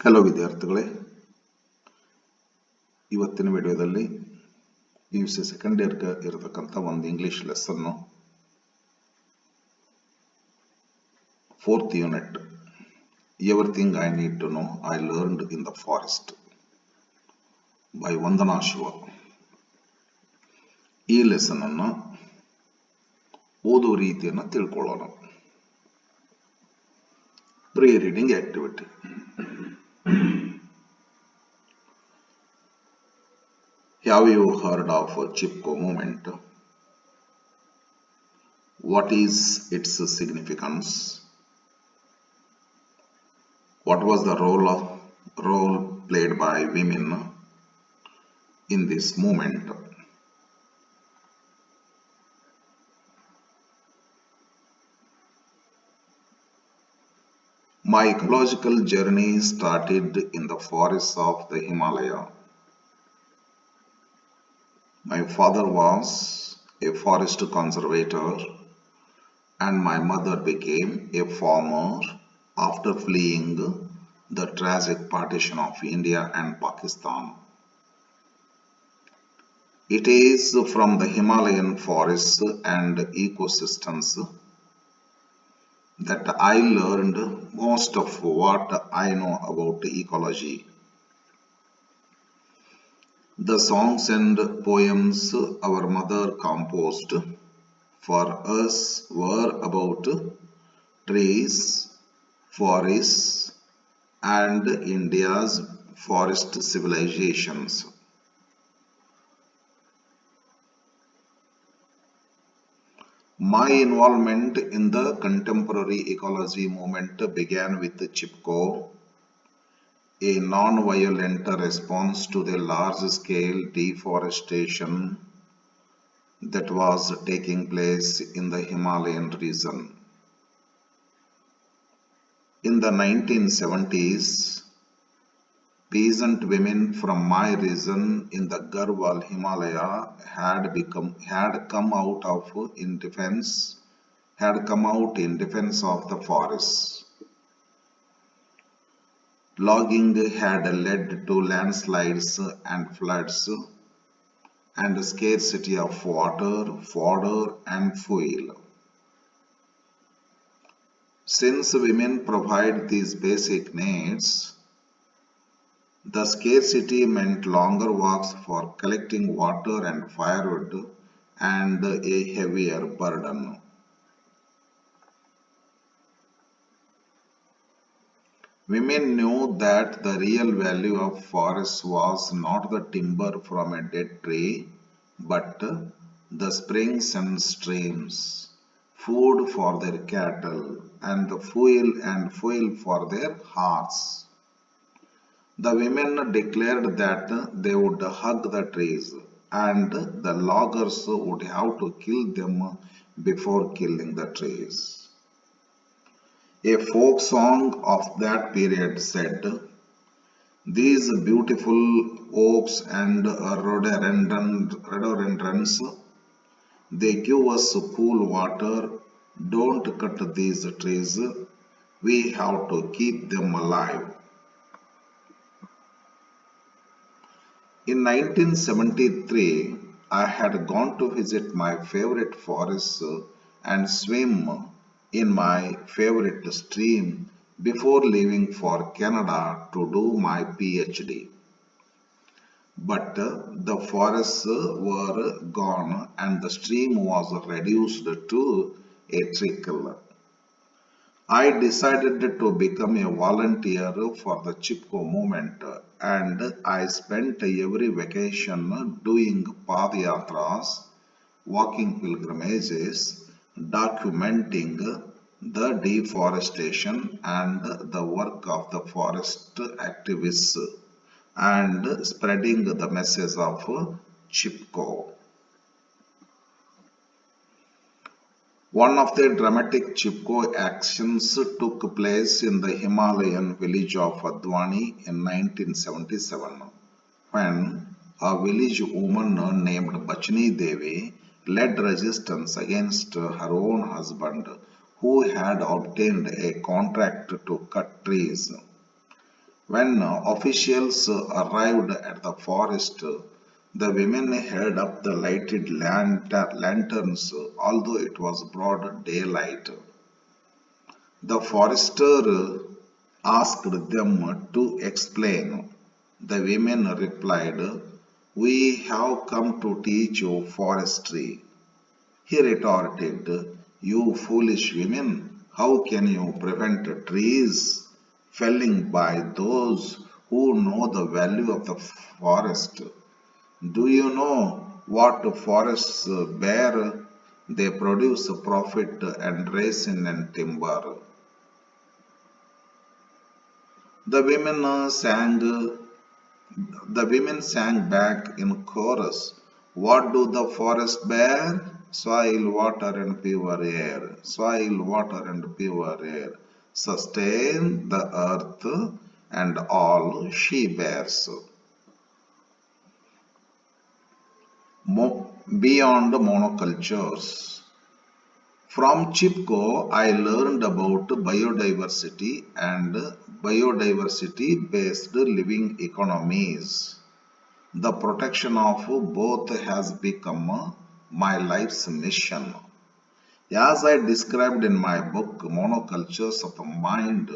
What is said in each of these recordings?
Hello ವಿದ್ಯಾರ್ಥಿಗಳೇ, ಇವತ್ತಿನ ವಿಡಿಯೋದಲ್ಲಿ PUC ಸೆಕೆಂಡ್ ಇಯರ್ಗೆ ಇರತಕ್ಕಂಥ ಒಂದು English lesson 4th unit everything I need to know I learned in the forest by Vandana Shiva. ಈ ಲೆಸನ್ ಅನ್ನು ಓದುವ ರೀತಿಯನ್ನು ತಿಳ್ಕೊಳ್ಳೋಣ. Pre reading activity. Have you heard of Chipko movement? What is its significance? What was the role played by women in this movement? My ecological journey started in the forests of the Himalaya. My father was a forest conservator and my mother became a farmer after fleeing the tragic partition of India and Pakistan. It is from the Himalayan forests and ecosystems that I learned most of what I know about ecology. The songs and poems our mother composed for us were about trees, forests, and India's forest civilizations. My involvement in the contemporary ecology movement began with Chipko, a non-violent response to the large-scale deforestation that was taking place in the Himalayan region. In the 1970s, peasant women from my region in the Garhwal Himalaya had come out in defense of the forests. Logging had led to landslides and floods and scarcity of water, fodder, and fuel. Since women provide these basic needs, the scarcity meant longer walks for collecting water and firewood and a heavier burden. Women knew that the real value of forests was not the timber from a dead tree, but the springs and streams, food for their cattle, and the fuel for their hearts. The women declared that they would hug the trees, and the loggers would have to kill them before killing the trees. A folk song of that period said, "These beautiful oaks and rhododendrons, they give us cool water. Don't cut these trees. We have to keep them alive." In 1973, I had gone to visit my favorite forests and swim in my favorite stream before leaving for Canada to do my PhD. But the forests were gone and the stream was reduced to a trickle. I decided to become a volunteer for the Chipko movement, and I spent every vacation doing padayatras, walking pilgrimages, documenting the deforestation and the work of the forest activists, and spreading the message of Chipko. One of the dramatic Chipko actions took place in the Himalayan village of Adwani in 1977, when a village woman named Bachani Devi led resistance against her own husband, who had obtained a contract to cut trees. When officials arrived at the forest, the women held up the lighted lanterns, although it was broad daylight. The forester asked them to explain. The women replied, "We have come to teach you forestry." He retorted, "You foolish women, how can you prevent trees felling by those who know the value of the forest? Do you know what forests bear? They produce profit and resin and timber." The women sang back in chorus, "What do the forest bear? Soil, water, and pure air. Soil, water, and pure air. Sustain the earth and all she bears." Beyond monocultures. From Chipko, I learned about biodiversity and biodiversity based living economies. The protection of both has become my life's mission. As I described in my book Monocultures of the Mind,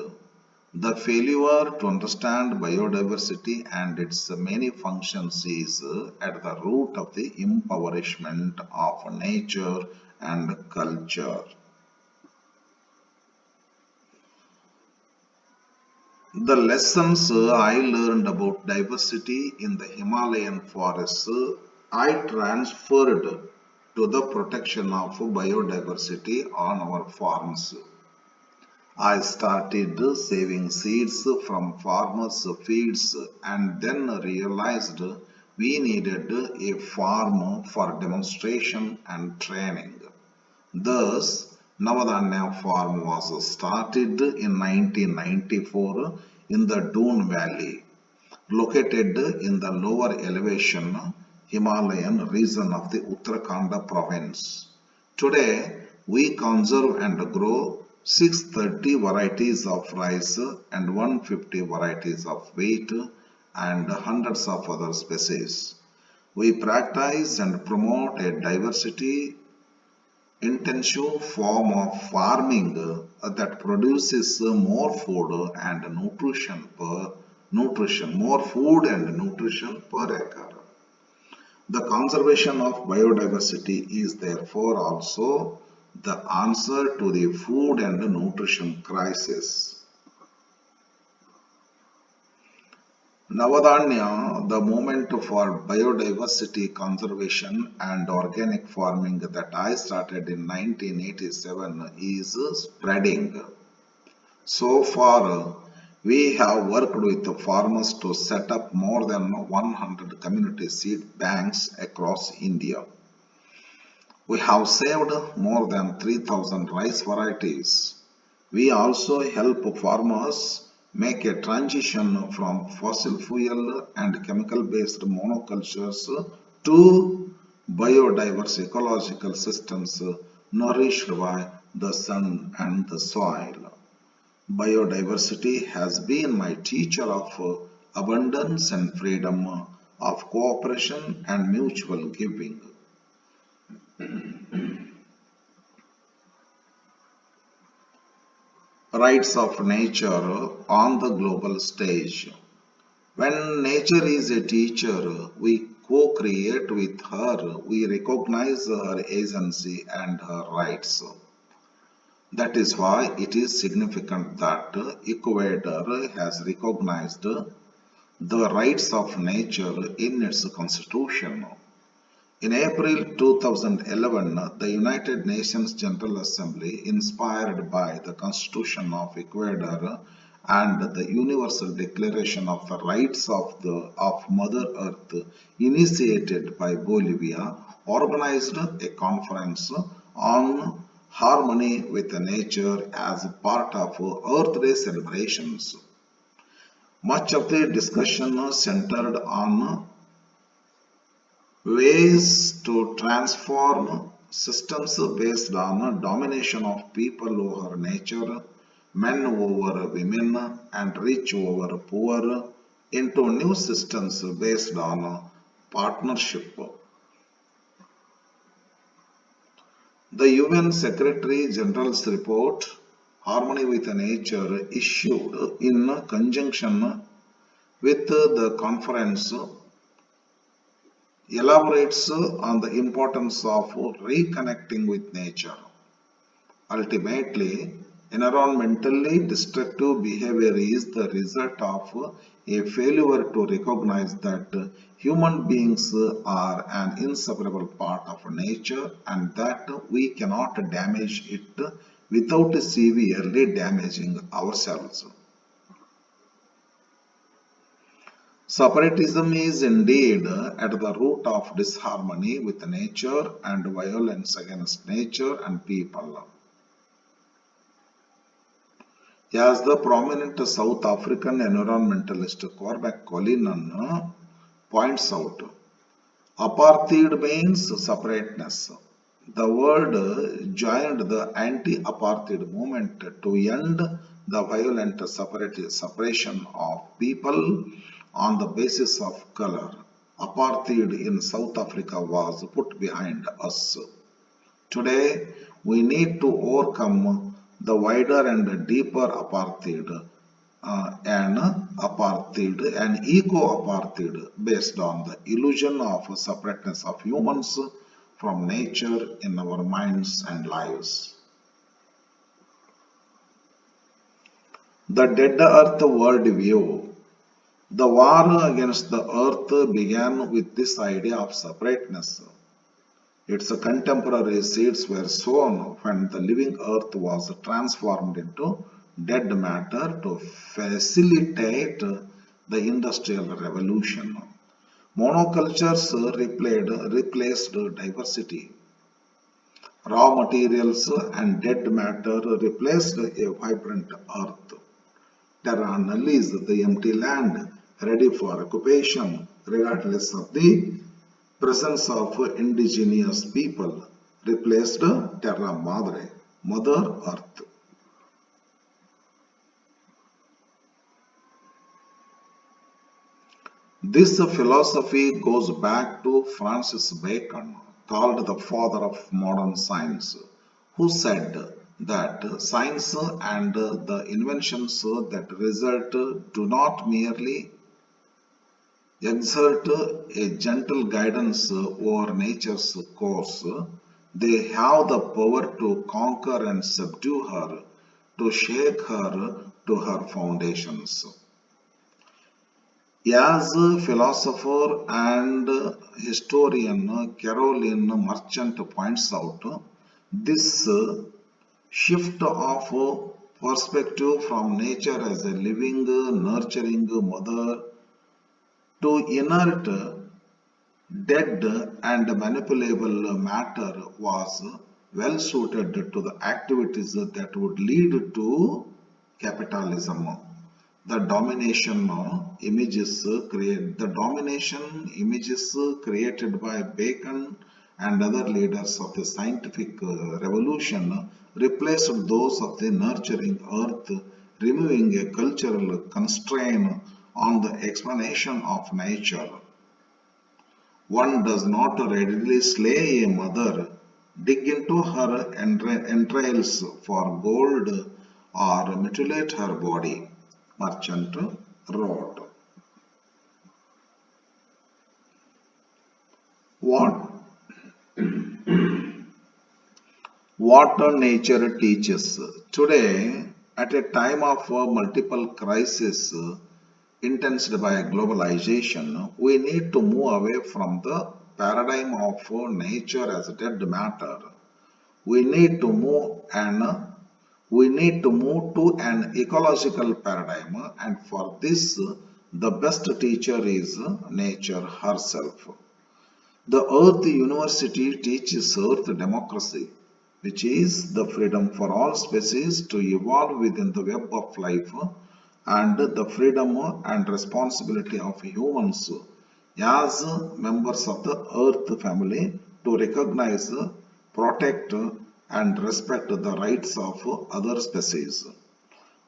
the failure to understand biodiversity and its many functions is at the root of the impoverishment of nature and culture. The lessons I learned about diversity in the Himalayan forests I transferred to the protection of biodiversity on our farms. I started saving seeds from farmers' fields and then realized we needed a farm for demonstration and training. Thus, Navadanya farm was started in 1994 in the Doon Valley, located in the lower elevation Himalayan region of the Uttarakhand province. Today, we conserve and grow 630 varieties of rice and 150 varieties of wheat and hundreds of other species. We practice and promote a diversity intensive form of farming that produces more food and nutrition per acre. The conservation of biodiversity is therefore also the answer to the food and nutrition crisis. Navadanya, the movement for biodiversity conservation and organic farming that I started in 1987 is spreading. So far, we have worked with farmers to set up more than 100 community seed banks across India. We have saved more than 3,000 rice varieties. We also help farmers make a transition from fossil fuel and chemical based monocultures to biodiverse ecological systems nourished by the sun and the soil. Biodiversity has been my teacher of abundance and freedom, of cooperation and mutual giving. Rights of nature on the global stage. When nature is a teacher, we co create with her, we recognize her agency and her rights. That is why it is significant that Ecuador has recognized the rights of nature in its constitution. In April 2011, the United Nations General Assembly, inspired by the Constitution of Ecuador and the Universal Declaration of the Rights of Mother Earth, initiated by Bolivia, organized a conference on harmony with nature as part of Earth Day celebrations. Much of the discussion centered on ways to transform systems based on domination of people over nature, men over women, thin and rich over poor into new systems based on partnership. The UN Secretary General's report, Harmony with Nature, issued in conjunction with the conference, elaborates on the importance of reconnecting with nature. Ultimately, environmentally destructive behavior is the result of a failure to recognize that human beings are an inseparable part of nature and that we cannot damage it without severely damaging ourselves. Separatism is indeed at the root of disharmony with nature and violence against nature and people. As the prominent South African environmentalist Cormac Collinan points out, apartheid means separateness. The word joined the anti-apartheid movement to end the violent separation of people on the basis of color. Apartheid in South Africa was put behind us. Today, we need to overcome the wider and deeper apartheid and eco-apartheid based on the illusion of separateness of humans from nature in our minds and lives. The Dead Earth worldview. The war against the earth began with this idea of separateness. Its contemporary seeds were sown when the living earth was transformed into dead matter to facilitate the industrial revolution. Monocultures replaced diversity. Raw materials and dead matter replaced a vibrant earth. Terra nullius, the empty land, ready for occupation, regardless of the presence of indigenous people, replaced Terra Madre, Mother Earth. This philosophy goes back to Francis Bacon, called the father of modern science, who said that science and the inventions that result do not merely exert a gentle guidance over nature's course, they have the power to conquer and subdue her, to shake her to her foundations. As philosopher and historian Caroline Merchant points out, this shift of perspective from nature as a living, nurturing mother to inert, dead, and manipulable matter was well suited to the activities that would lead to capitalism. The domination images created by Bacon and other leaders of the scientific revolution replaced those of the nurturing earth, removing a cultural constraint on the explanation of nature. One does not readily slay a mother, dig into her entrails for gold, or mutilate her body, Merchant wrote. What, what nature teaches. Today, at a time of multiple crises intensed by globalization, we need to move away from the paradigm of nature as dead matter. We need to move to an ecological paradigm, and for this, the best teacher is nature herself. The Earth University teaches Earth democracy, which is the freedom for all species to evolve within the web of life and the freedom and responsibility of humans as members of the Earth family to recognize, protect, and respect the rights of other species.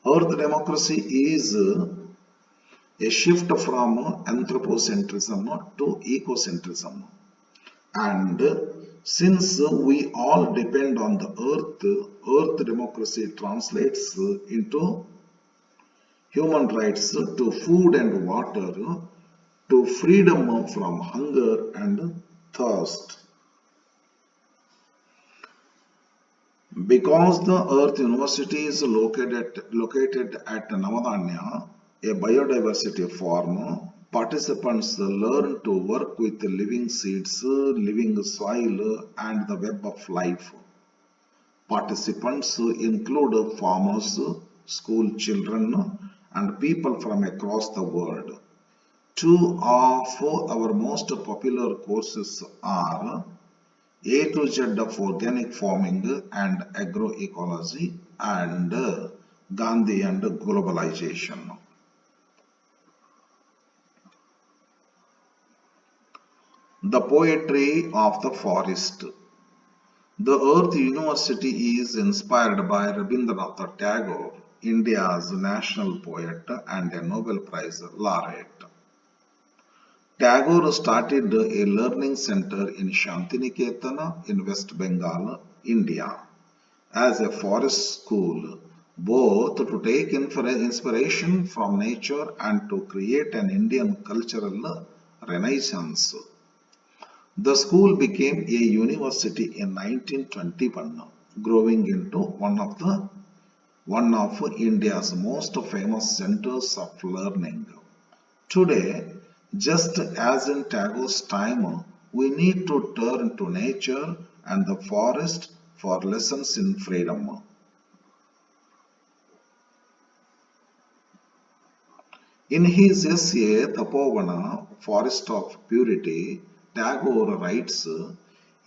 Earth democracy is a shift from anthropocentrism to ecocentrism. And since we all depend on the earth democracy translates into human rights to food and water, to freedom from hunger and thirst. Because the Earth University is located at Navadanya, a biodiversity farm, participants learn to work with living seeds, living soil, and the web of life. Participants include farmers, school children, and people from across the world. Two of our most popular courses are A to Z of organic farming and agroecology and Gandhi and globalization. The poetry of the forest. The Earth University is inspired by Rabindranath Tagore, India's national poet and a Nobel Prize laureate. Tagore started a learning center in Shantiniketan in West Bengal, India, as a forest school, both to take inspiration from nature and to create an Indian cultural renaissance. The school became a university in 1921, growing into one of India's most famous centers of learning. Today, just as in Tagore's time, we need to turn to nature and the forest for lessons in freedom. In his essay Tapovana, Forest of Purity, Tagore writes,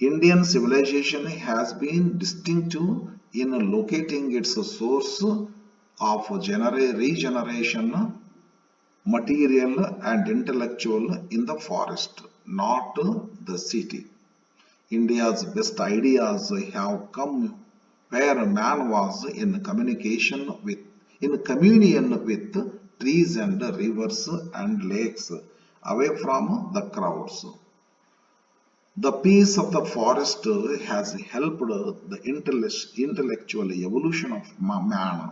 Indian civilization has been distinctive in locating its source of regeneration, material and intellectual in the forest, not the city. India's best ideas have come where man was in communion with trees and rivers and lakes, away from the crowds. The peace of the forest has helped the intellectual evolution of man.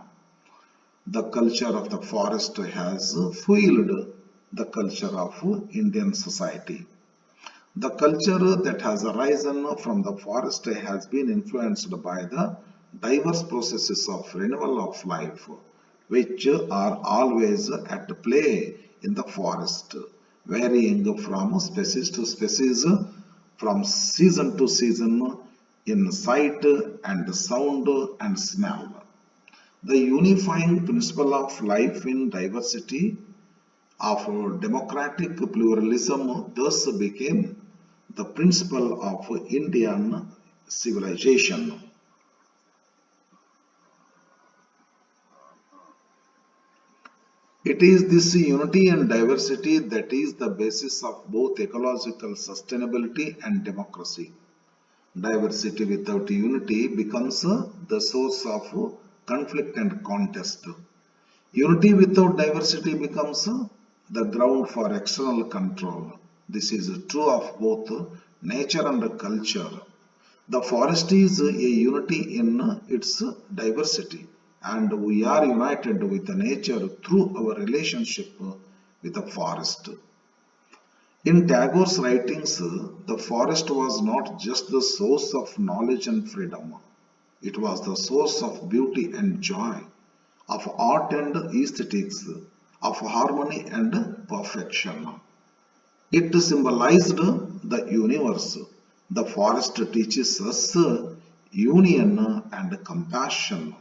The culture of the forest has fueled the culture of Indian society. The culture that has arisen from the forest has been influenced by the diverse processes of renewal of life, which are always at play in the forest, varying from species to species, from season to season, in sight and sound and smell. The unifying principle of life in diversity of democratic pluralism thus became the principle of Indian civilization. It is this unity and diversity that is the basis of both ecological sustainability and democracy. Diversity without unity becomes the source of conflict and contest. Unity without diversity becomes the ground for external control. This is true of both nature and culture. The forest is a unity in its diversity, and we are united with nature through our relationship with the forest. In Tagore's writings, the forest was not just the source of knowledge and freedom, it was the source of beauty and joy, of art and aesthetics, of harmony and perfection. It symbolized the universe. The forest teaches us union and compassion.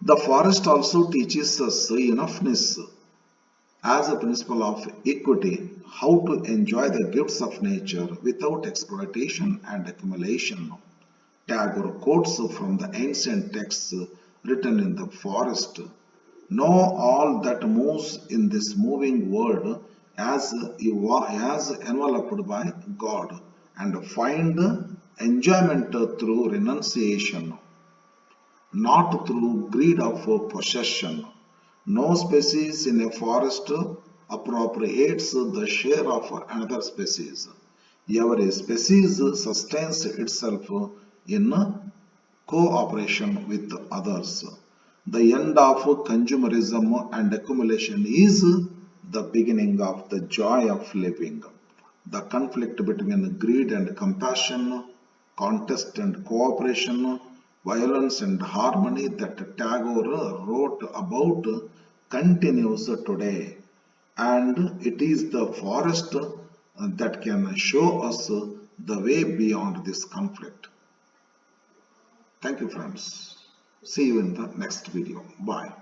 The forest also teaches us enoughness as a principle of equity, how to enjoy the gifts of nature without exploitation and accumulation. Tagore quotes from the ancient texts written in the forest. Know all that moves in this moving world as enveloped by God and find enjoyment through renunciation. not through greed of possession. No species in a forest appropriates the share of another species. Every species sustains itself in cooperation with others. The end of consumerism and accumulation is the beginning of the joy of living. The conflict between greed and compassion, contest and cooperation, violence and harmony that Tagore wrote about continues today. And it is the forest that can show us the way beyond this conflict. Thank you, friends. See you in the next video. Bye.